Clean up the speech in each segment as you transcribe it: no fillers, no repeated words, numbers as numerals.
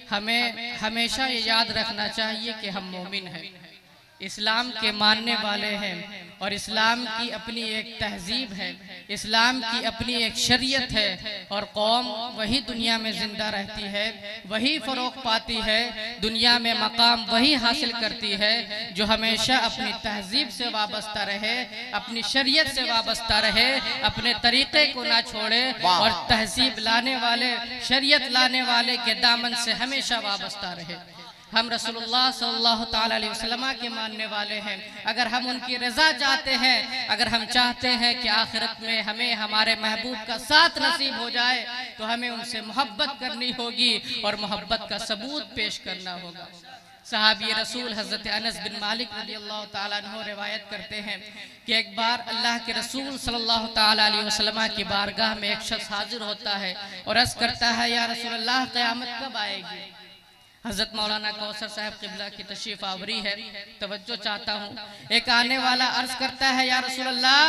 हमें हमेशा ये याद रखना चाहिए कि हम मोमिन हैं, इस्लाम के मानने वाले हैं और इस्लाम की अपनी एक तहजीब है, इस्लाम की अपनी एक शरीयत है और कौम वही दुनिया में जिंदा रहती है, वही फ़रोग़ पाती है, दुनिया में मकाम वही हासिल करती है जो हमेशा अपनी तहजीब से वाबस्ता रहे, अपनी शरीयत से वाबस्ता रहे, अपने तरीक़े को ना छोड़े और तहजीब लाने वाले, शरीयत लाने वाले के दामन से हमेशा वाबस्ता रहे। हम रसूलुल्लाह सल्लल्लाहु ताला अलैहि वसल्लम के मानने वाले हैं। अगर हम उनकी रज़ा चाहते हैं, अगर हम चाहते हैं कि आखिरत में हमें हमारे महबूब का साथ नसीब हो जाए, तो हमें उनसे मोहब्बत करनी होगी और मोहब्बत का सबूत पेश करना होगा। सहाबी रसूल हज़रत अनस बिन मालिक रज़ियल्लाहु ताला अन्हु रिवायत करते हैं कि एक बार अल्लाह के रसूल सल्लल्लाहु ताला अलैहि वसल्लम की बारगाह में एक शख्स हाजिर होता है और अर्ज़ करता है, या रसूल अल्लाह, क़यामत कब आएगी? हज़रत मौलाना कौसर साहब क़िबला की तशरीफ़ आवरी है, तवज्जो चाहता हूँ। एक आने वाला अर्ज़ करता है, या रसूल अल्लाह,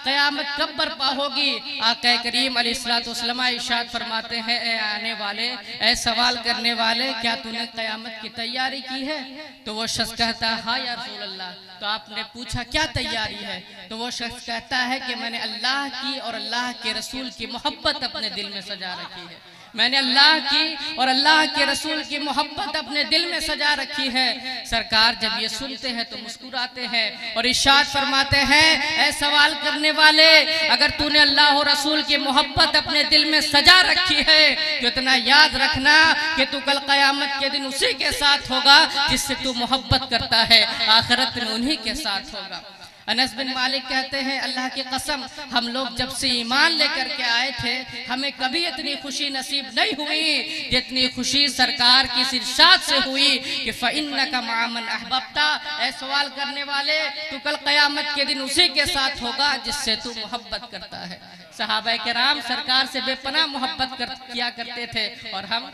क़यामत कब बर्पा होगी? आक़ा करीम अलैहिस्सलातु वस्सलाम इरशाद फरमाते हैं, ए आने वाले, ए सवाल करने वाले, क्या तूने क़यामत की तैयारी की है? तो वो शख्स कहता है, हाँ या रसूल अल्लाह। तो आपने पूछा, क्या तैयारी है? तो वो शख्स कहता है कि मैंने अल्लाह की और अल्लाह के रसूल की मोहब्बत अपने दिल में सजा रखी है, मैंने अल्लाह की और अल्लाह के रसूल की मोहब्बत अपने दिल में सजा रखी है। सरकार जब ये सुनते हैं तो मुस्कुराते हैं और इरशाद फरमाते हैं, ऐ सवाल करने वाले, अगर तूने अल्लाह और रसूल की मोहब्बत अपने दिल में सजा रखी है तो इतना याद रखना कि तू कल क़यामत के दिन उसी के साथ होगा जिससे तू मोहब्बत करता है, आखिरत में उन्हीं के साथ होगा। अनस बिन मालिक कहते हैं, अल्लाह की कसम, हम लोग जब से ईमान लेकर के आए थे, हमें कभी इतनी खुशी नसीब नहीं हुई जितनी खुशी सरकार की इरशाद से हुई कि फ़इन्नका मअ मन अहबब्ता, ऐ सवाल करने वाले, तू कल क़यामत के दिन उसी के साथ होगा जिससे तू मोहब्बत करता है। सहाबा किराम सरकार से बेपनाह मोहब्बत किया करते थे और हम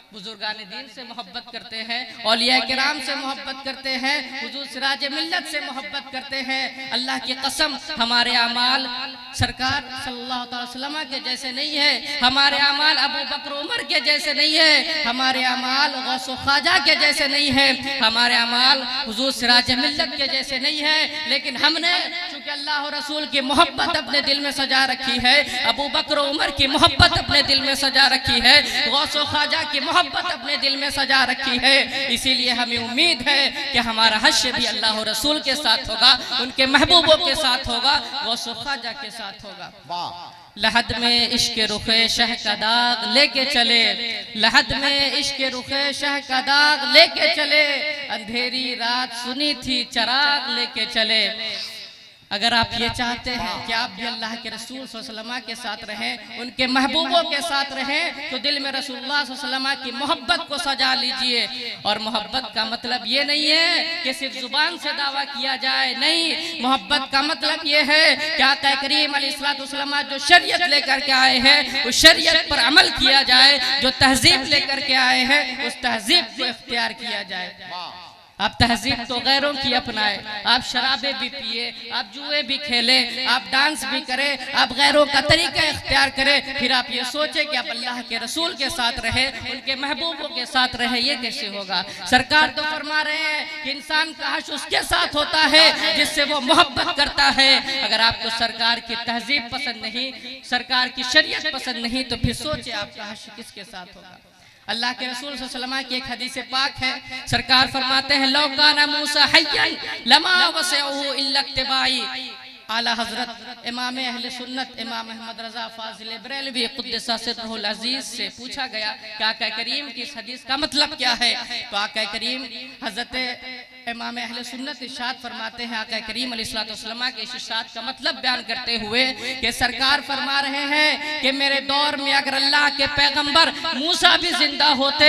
बुजुर्गान दीन से मोहब्बत करते हैं, औलिया किराम से मोहब्बत करते हैं, हुजूर सिराज मिल्लत से मोहब्बत करते हैं। अल्लाह की कसम, हमारे अमाल सरकार सल्लल्लाहु अलैहि वसल्लम के जैसे नहीं है, हमारे अमाल अबू बकर उमर के जैसे नहीं है, हमारे अमाल गौस ख्वाजा के जैसे नहीं है, हमारे अमाल हुजूर सिराज मिल्लत के जैसे नहीं है। लेकिन हमने चूंकि अल्लाह और रसूल की मोहब्बत अपने दिल में सजा रखी है, अबू बकर उमर की मोहब्बत अपने दिल में सजा रखी है, गौस ख्वाजा की मोहब्बत अपने दिल में सजा रखी है, इसीलिए हमें उम्मीद है कि हमारा हश्र भी अल्लाह और रसूल के साथ होगा, उनके महबूबों के साथ होगा, गौस ख्वाजा के साथ होगा। लहद में इश्क रुखे शह का दाग लेके चले, लहद में इश्क रुखे शह का दाग लेके चले, अंधेरी रात सुनी थी चराग लेके चले। अगर आप ये चाहते हैं कि आप भी अल्लाह के रसूल सल्लल्लाहु अलैहि वसल्लम के साथ रहें, उनके महबूबों के साथ रहें, तो दिल में रसूलुल्लाह सल्लल्लाहु अलैहि वसल्लम की मोहब्बत को सजा लीजिए। और मोहब्बत का मतलब ये नहीं है कि सिर्फ जुबान से दावा किया जाए, नहीं, मोहब्बत का मतलब ये है कि आका करीम अलैहिस्सलातु वस्सलाम जो शरीयत लेकर के आए हैं उस शरीयत पर अमल किया जाए, जो तहजीब लेकर के आए हैं उस तहजीब को इख्तियार किया जाए। आप तहजीब तो गैरों की अपनाए, आप शराबे भी पिए, आप जुए भी खेले, आप डांस भी करें, आप गैरों का तरीका इख्तियार करें, फिर आप ये सोचे कि आप अल्लाह के रसूल के साथ रहे, उनके महबूबों के साथ रहे, ये कैसे होगा? सरकार तो फरमा रहे हैं कि इंसान का हश्र उसके साथ होता है जिससे वो मोहब्बत करता है। अगर आपको सरकार की तहजीब पसंद नहीं, सरकार की शरीयत पसंद नहीं, तो फिर सोचे आपका हश्र किसके साथ होगा? अल्लाह के रसूल सल्लल्लाहु अलैहि वसल्लम की एक हदीस पाक है, सरकार फरमाते हैं, लौ काना मूसा हय्यन लमा वसअहु इल्ला इत्तिबाई। आला हजरत इमाम अहले सुन्नत इमाम अहमद रजा फाजिल बरेलवी कुद्दसा सिर्रुल अजीज से पूछा गया कि आका करीम की इस हदीस का मतलब क्या है? तो आका करीम हजरत इमाम अहले सुन्नत इरशाद फरमाते हैं, आका करीम अलैहिस्सलातु वस्सलाम के इस इरशाद का मतलब बयान करते हुए कि सरकार फरमा रहे हैं कि मेरे दौर में अगर अल्लाह के पैगंबर मूसा भी जिंदा होते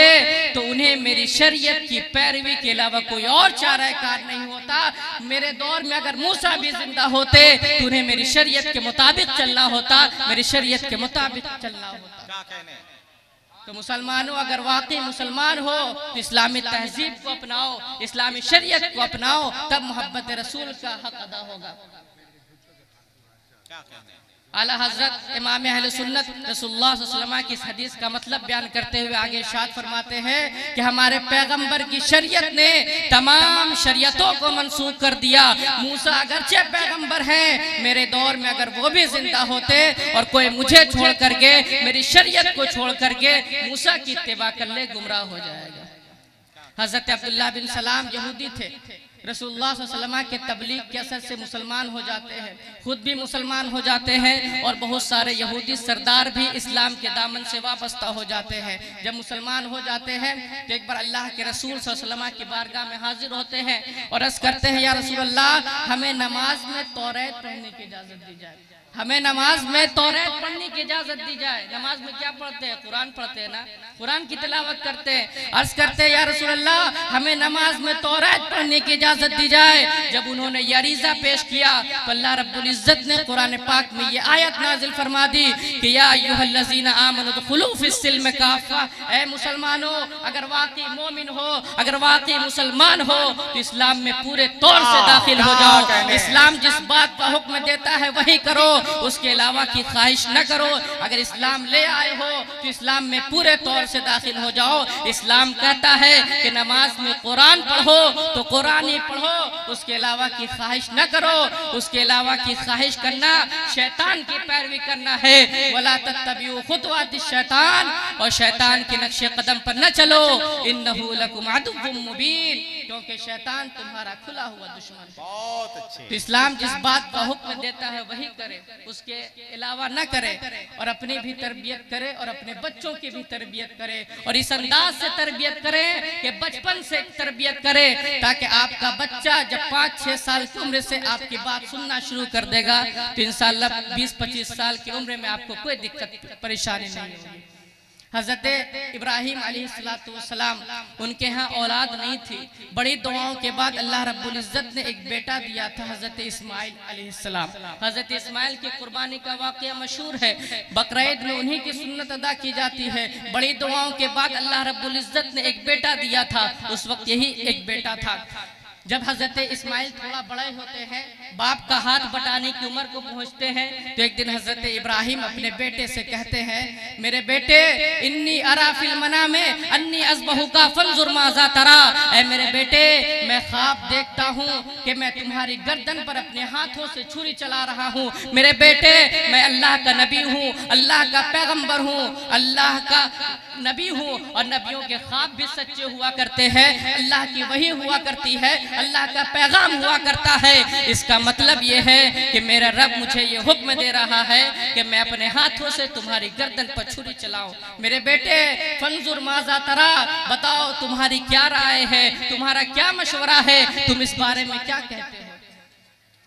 तो उन्हें मेरी शरीयत की पैरवी के अलावा कोई और चाराकार नहीं होता। मेरे दौर में अगर मूसा भी जिंदा होते तो उन्हें मेरी शरीयत के मुताबिक चलना होता, मेरी शरीयत के मुताबिक चलना होता। तो मुसलमानों, अगर वाकई मुसलमान हो तो इस्लामी तहजीब को अपनाओ, इस्लामी शरीयत को अपनाओ, तब मोहब्बत रसूल का हक अदा होगा। आला हजरत इमाम अहले सुन्नत रसूलुल्लाह सल्लल्लाहु अलैहि वसल्लम की इस हदीस का मतलब बयान करते हुए आगे इरशाद फरमाते हैं कि हमारे पैगंबर की शरीयत ने तमाम शरीयतों को मनसूख कर दिया। मूसा अगरचे पैगंबर हैं, मेरे दौर में अगर वो भी जिंदा होते और कोई मुझे छोड़ करके मेरी शरीयत को छोड़ करके मूसा की इत्तिबा कर ले, गुमराह हो जाएगा। हजरत अब्दुल्लाह बिन सलाम यहूदी थे, रसूलुल्लाह सल्लल्लाहु अलैहि वसल्लम के तबलीग के असर से मुसलमान हो जाते हैं, खुद भी मुसलमान हो जाते हैं और बहुत सारे यहूदी सरदार भी इस्लाम के दामन से वाबस्ता हो जाते हैं। जब मुसलमान हो जाते हैं तो एक बार अल्लाह के रसूल सल्लल्लाहु अलैहि वसल्लम की बारगाह में हाजिर होते हैं और अर्ज करते हैं, या रसूल अल्लाह, हमें नमाज में तौरात पढ़ने की इजाजत दी जाए, हमें नमाज में तौरात पढ़ने की इजाजत दी जाए। नमाज में क्या पढ़ते हैं? कुरान पढ़ते हैं ना, कुरान की तिलावत करते हैं। अर्ज करते हैं, या रसूल अल्लाह, हमें नमाज में तौरात पढ़ने की इजाजत दी जाए। जब उन्होंने ये अरीज़ा पेश किया तो अल्लाह रब्बुल इज्जत ने कुरान पाक में ये आयत नाजिल फरमा दी कि या अय्युहल्लज़ीना आमनु दुखुलू फिस्सिल्म काफ़ा, ऐ मुसलमानों, अगर वाकई मोमिन हो, अगर वाकई मुसलमान हो तो इस्लाम में पूरे तौर से दाखिल हो जाओ। इस्लाम जिस बात का हुक्म देता है वही करो, उसके अलावा की ख्वाहिश न करो। अगर इस्लाम ले आए हो तो इस्लाम में पूरे तौर से दाखिल हो जाओ। इस्लाम कहता है कि नमाज में कुरान पढ़ो तो कुरान ही पढ़ो, उसके अलावा की ख्वाहिश न करो। उसके अलावा की ख्वाहिश करना शैतान की पैरवी करना है। वला तत्तबिउ खुतवातिश शैतान, और शैतान के नक्शे कदम पर न चलो। इन्नहु लकुम अदुव्वुम मुबीन, क्योंकि शैतान तुम्हारा खुला हुआ दुश्मन है। बहुत अच्छे। तो इस्लाम जिस बात का हुक्म देता है वही करे, उसके अलावा न करे, और अपनी भी तरबियत करे और अपने बच्चों की भी तरबियत करे, और इस अंदाज से तरबियत करे कि बचपन से तरबियत करे, ताकि आपका बच्चा जब 5-6 साल की उम्र से आपकी बात सुनना शुरू कर देगा तो इंशाअल्लाह 20-25 साल की उम्र में आपको कोई दिक्कत परेशानी नहीं होगी। हजरत इब्राहिम अलैहिस्सलाम, उनके यहाँ औलाद नहीं थी। बड़ी दुआओं के बाद अल्लाह रब्बुल इज्जत ने एक बेटा दिया था, हजरत इस्माइल अलैहिस्सलाम। हजरत इस्माइल की कुर्बानी का वाक़या मशहूर है, बकरीद में उन्हीं की सुन्नत अदा की जाती है। बड़ी दुआओं के बाद अल्लाह रब्बुल इज्जत ने एक बेटा दिया था, उस वक्त यही एक बेटा था। जब हजरत इस्माइल थोड़ा बड़े होते हैं, बाप का हाथ बटाने की उम्र को पहुंचते हैं, तो एक दिन हजरत इब्राहिम अपने बेटे से कहते हैं, मेरे बेटे, इन्नी अरा फिल मनामे अन्नी अज़बहुका फंजुर माज़ा तरा, ऐ मेरे बेटे, मैं ख्वाब देखता हूँ कि मैं तुम्हारी गर्दन पर अपने हाथों से छुरी चला रहा हूँ। मेरे बेटे, मैं अल्लाह का नबी हूँ, अल्लाह का पैगम्बर हूँ, अल्लाह का नबी हूँ, और नबियों के ख्वाब भी सच्चे हुआ करते हैं, अल्लाह की वही हुआ करती है, अल्लाह का पैगाम हुआ करता है। इसका मतलब ये है कि मेरा रब मुझे ये हुक्म दे रहा है कि मैं अपने हाथों से तुम्हारी गर्दन पर छुरी चलाऊं। मेरे बेटे, फंजुर माज़ा तरा, बताओ तुम्हारी क्या राय है, तुम्हारा क्या मशवरा है, तुम इस बारे में क्या कहते हो?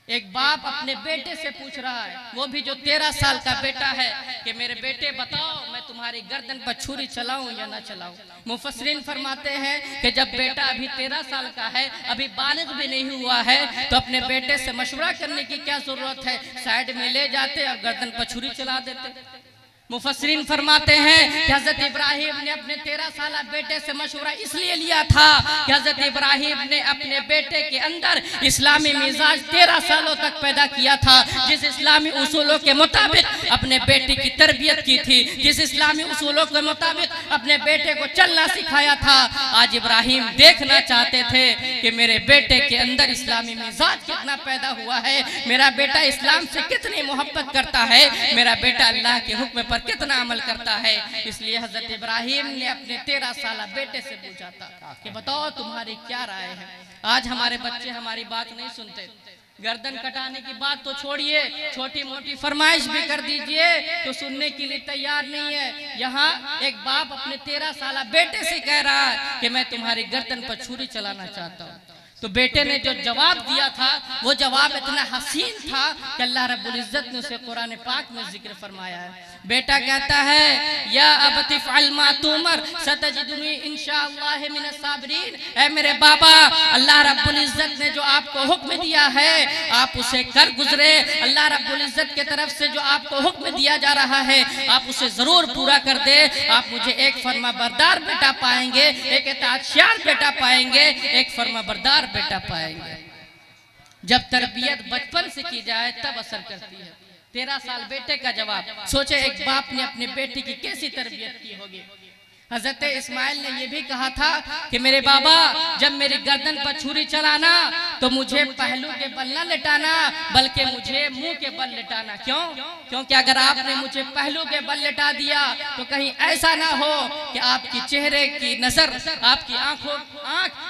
एक बाप अपने बेटे से पूछ रहा है, वो भी जो 13 साल का बेटा है, कि मेरे बेटे बताओ, मैं तुम्हारी गर्दन पर छुरी चलाऊं या ना चलाऊं। मुफस्सिरीन फरमाते हैं कि जब बेटा अभी 13 साल का है, अभी बालिग भी नहीं हुआ है, तो अपने बेटे से मशवरा करने की क्या जरूरत है, साइड में ले जाते और गर्दन पर छुरी चला देते। मुफस्सिरीन फरमाते हैं कि हजरत इब्राहिम ने अपने 13 साल बेटे से मशवरा इसलिए लिया था कि हजरत इब्राहिम ने अपने बेटे के अंदर इस्लामी मिजाज 13 सालों तक पैदा किया था। जिस इस्लामी उसूलों के मुताबिक अपने बेटे की तरबियत की थी, जिस इस्लामी उसूलों के मुताबिक अपने बेटे को चलना सिखाया था, आज इब्राहिम देखना चाहते थे कि मेरे बेटे के अंदर इस्लामी मिजाज कितना पैदा हुआ है, मेरा बेटा इस्लाम से कितनी मोहब्बत करता है, मेरा बेटा अल्लाह के हुक्म पर कितना अमल करता है। इसलिए हजरत इब्राहिम ने अपने 13 साल बेटे से पूछा था कि बताओ तुम्हारी क्या राय है। आज हमारे बच्चे हमारी बात नहीं सुनते, गर्दन कटाने की बात तो छोड़िए, छोटी मोटी फरमाइश भी कर दीजिए तो सुनने के लिए तैयार नहीं है। यहाँ एक बाप अपने 13 साल बेटे से कह रहा है कि मैं तुम्हारी गर्दन पर छुरी चलाना चाहता हूँ। तो बेटे ने जो जवाब दिया था, वो जवाब इतना हसीन था कि अल्लाह रब्बुल इज्जत ने उसे कुरान पाक में जिक्र फरमाया है। बेटा कहता है, या अबती फ़अल मा तुमर सतजिदुनी इंशाअल्लाह मिनस साबिरीन, ऐ मेरे बाबा, अल्लाह रब्बुल इज्जत ने जो आपको हुक्म दिया है आप उसे कर गुजरे। अल्लाह रब्बुल इज्जत की तरफ से जो आपको हुक्म दिया जा रहा है आप उसे जरूर पूरा कर दे। आप मुझे एक फर्माबरदार बेटा पाएंगे, एक इताअतशार बेटा पाएंगे, एक फर्माबरदार बेटा पाएंगे। जब तरबियत बचपन से की जाए तब असर करती है। 13 साल बेटे का जवाब। सोचे एक बाप ने अपने बेटे की कैसी तरबियत की होगी। हजरत इस्माइल ने यह भी कहा था कि मेरे बाबा जब मेरी गर्दन पर छुरी चलाना तो मुझे पहलू के बल न लिटाना बल्कि मुझे मुंह के बल लिटाना। क्यों? क्योंकि अगर आपने मुझे पहलू के बल लिटा दिया तो कहीं ऐसा ना हो कि आपकी चेहरे की नजर, आपकी आंख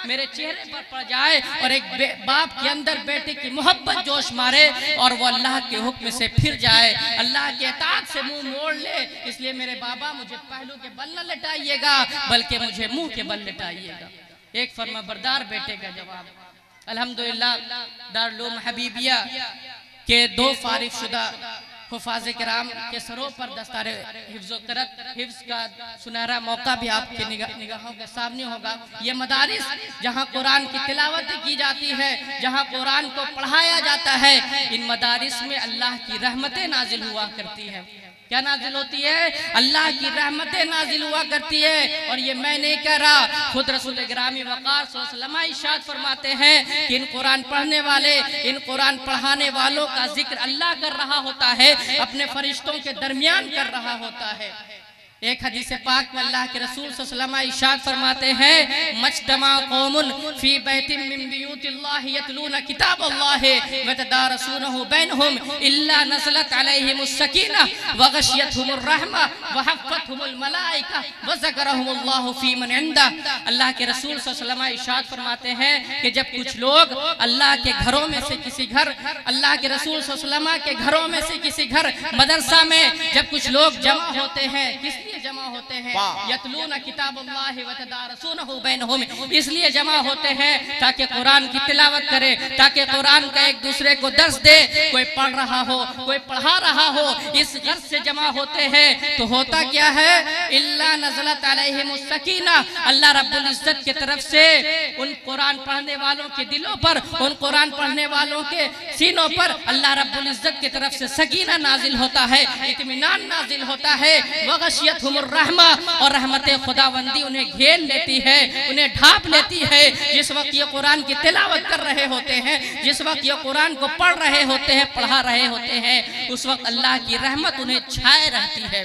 मेरे चेहरे पर पड़ जाए और एक बाप के अंदर बेटे की मोहब्बत जोश मारे और वो अल्लाह के हुक्म से फिर जाए, अल्लाह के इताअत से मुंह मोड़ ले। इसलिए मेरे बाबा मुझे पहलू के बल न लिटाइए बल्कि मुझे मुंह के बल लिटाइएगा। एक फर्माबरदार बेटे का जवाब। अल्हम्दुलिल्लाह दारुल उलूम हबीबिया के 2 फारिग शुदा हुफाज़ किराम के सरों पर दस्तार हिफ्ज़ का सुनहरा मौका भी आपके निगाहों के सामने होगा। ये मदारिस जहाँ कुरान की तिलावत की जाती है, जहाँ कुरान को पढ़ाया जाता है, इन मदारिस में अल्लाह की रहमतें नाजिल हुआ करती है। क्या नाजिल होती है? अल्लाह की रहमतें नाजिल हुआ करती है। और ये मैं नहीं कह रहा, खुद रसूल गिरामी वक़ार सल्लल्लाहु अलैहि वसल्लम इरशाद फरमाते हैं कि इन कुरान पढ़ने वाले, इन कुरान पढ़ाने वालों का जिक्र अल्लाह कर रहा होता है, अपने फरिश्तों के दरमियान कर रहा होता है। एक हदीस पाक में अल्लाह के रसूल सल्लल्लाहु अलैहि वसल्लम इरशाद फरमाते हैं मजतमा कौमुन फी बैतिन मिन बियूतिल्लाहि यतलूना किताबल्लाहि व तदारसूनहु बैनहुम इल्ला नज़लत अलैहिमुस सकीना व गशियतहुमुर रहमा व हफ़्फ़तहुमुल मलाइका व ज़करहुमुल्लाहु फी मन इंदा। अल्लाह के रसूल सल्लल्लाहु अलैहि वसल्लम इरशाद फरमाते हैं कि जब कुछ लोग अल्लाह के घरों में से किसी घर, अल्लाह के रसूल सल्लल्लाहु अलैहि वसल्लम के घरों में से किसी घर मदरसा में जब कुछ लोग जमा होते हैं, किस जमा होते हैं? यतलूना किताबल्लाहि व तदारसूनहु बैनहुम, इसलिए जमा होते हैं ताकि कुरान की तिलावत करे, ताकि कुरान का एक दूसरे को दर्स दे। कोई पढ़ रहा हो, कोई पढ़ा रहा हो, इस गर्ज से जमा होते हैं तो होता क्या है? इल्ला नज़लत अलैहिमुस सकीना, अल्लाह रब्बुल इज्जत की तरफ से उन कुरान पढ़ने वालों के दिलों पर, उन कुरान पढ़ने वालों के सीनों पर अल्लाह रब्बुल इज्जत की तरफ से सकीना नाजिल होता है, इत्मीनान नाजिल होता है। वगशियत रहमा, और रहमते खुदावंदी उन्हें घेर लेती है, उन्हें ढांप लेती है। जिस वक्त ये कुरान की तिलावत कर रहे होते हैं, जिस वक्त ये कुरान को पढ़ रहे होते हैं, पढ़ा रहे होते हैं, उस वक्त अल्लाह की रहमत उन्हें छाए रहती है।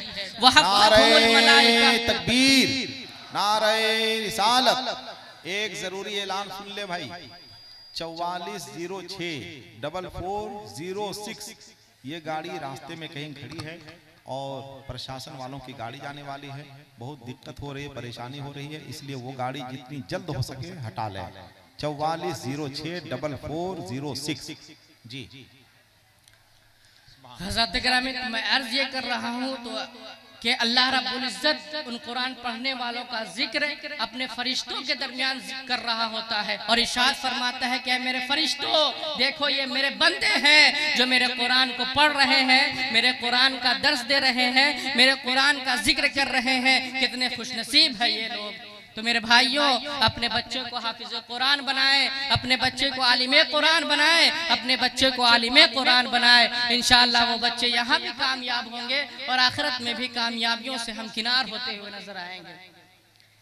तकबीर, नारे रिसालत। एक जरूरी ऐलान सुन ले भाई, 44064406 ये गाड़ी रास्ते में कहीं खड़ी है और प्रशासन वालों की गाड़ी जाने वाली है। बहुत दिक्कत हो रही है, परेशानी हो रही है, इसलिए वो गाड़ी जितनी जल्द हो सके हटा लें। 44064406 जी। हज़रत गिरामी, मैं अर्ज ये कर रहा हूँ तो कि अल्लाह रब्बुल इज्जत उन कुरान पढ़ने वालों का जिक्र अपने फरिश्तों के दरमियान कर रहा होता है और इरशाद फरमाता है कि मेरे फरिश्तों देखो ये मेरे बंदे हैं जो मेरे कुरान को पढ़ रहे हैं, मेरे कुरान का दर्स दे रहे हैं, मेरे कुरान का जिक्र कर रहे हैं। कितने खुशनसीब है ये लोग। तो मेरे भाइयों, अपने बच्चों को हाफिज कुरान बनाए, अपने बच्चे को आलिमे कुरान बनाए, अपने बच्चे को आलिमे कुरान बनाए। इंशाअल्लाह वो बच्चे यहाँ भी कामयाब होंगे और आखिरत में भी कामयाबियों से हमकिनार होते हुए नजर आएंगे।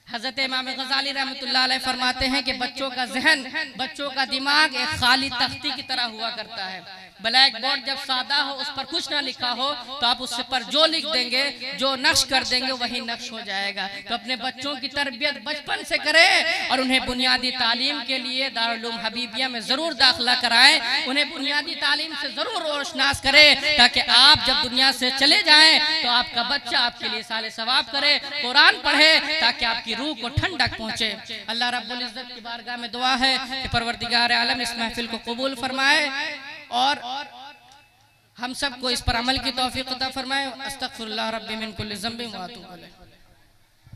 हजरत इमाम गजाली रहमतुल्लाह अलैह फरमाते हैं कि बच्चों का जहन, बच्चों का दिमाग एक खाली तख्ती की तरह हुआ करता है। ब्लैक बोर्ड जब सादा हो, उस पर कुछ ना लिखा हो, तो आप उस पर जो लिख देंगे, जो नक्श कर देंगे, वही नक्श हो जाएगा। तो अपने बच्चों की तरबियत बचपन से करें और उन्हें बुनियादी तालीम के लिए दारुल उलूम हबीबिया में जरूर दाखिला कराएं। उन्हें बुनियादी तालीम से जरूर रोशनास करें ताकि आप जब दुनिया से चले जाएं तो आपका बच्चा आपके लिए साले सवाब करे, कुरान पढ़े, ताकि आपकी रूह को ठंडक पहुंचे। अल्लाह रब्बुल इज्जत की बारगाह में दुआ है कि परवरदिगार आलम इस महफिल को कबूल फरमाए और हम सबको इस पर अमल की तौफीक अता फरमाए। अस्तगफिरुल्लाह रब्बी मिन कुल्लि ज़ंबिन व अतूबु इलैह।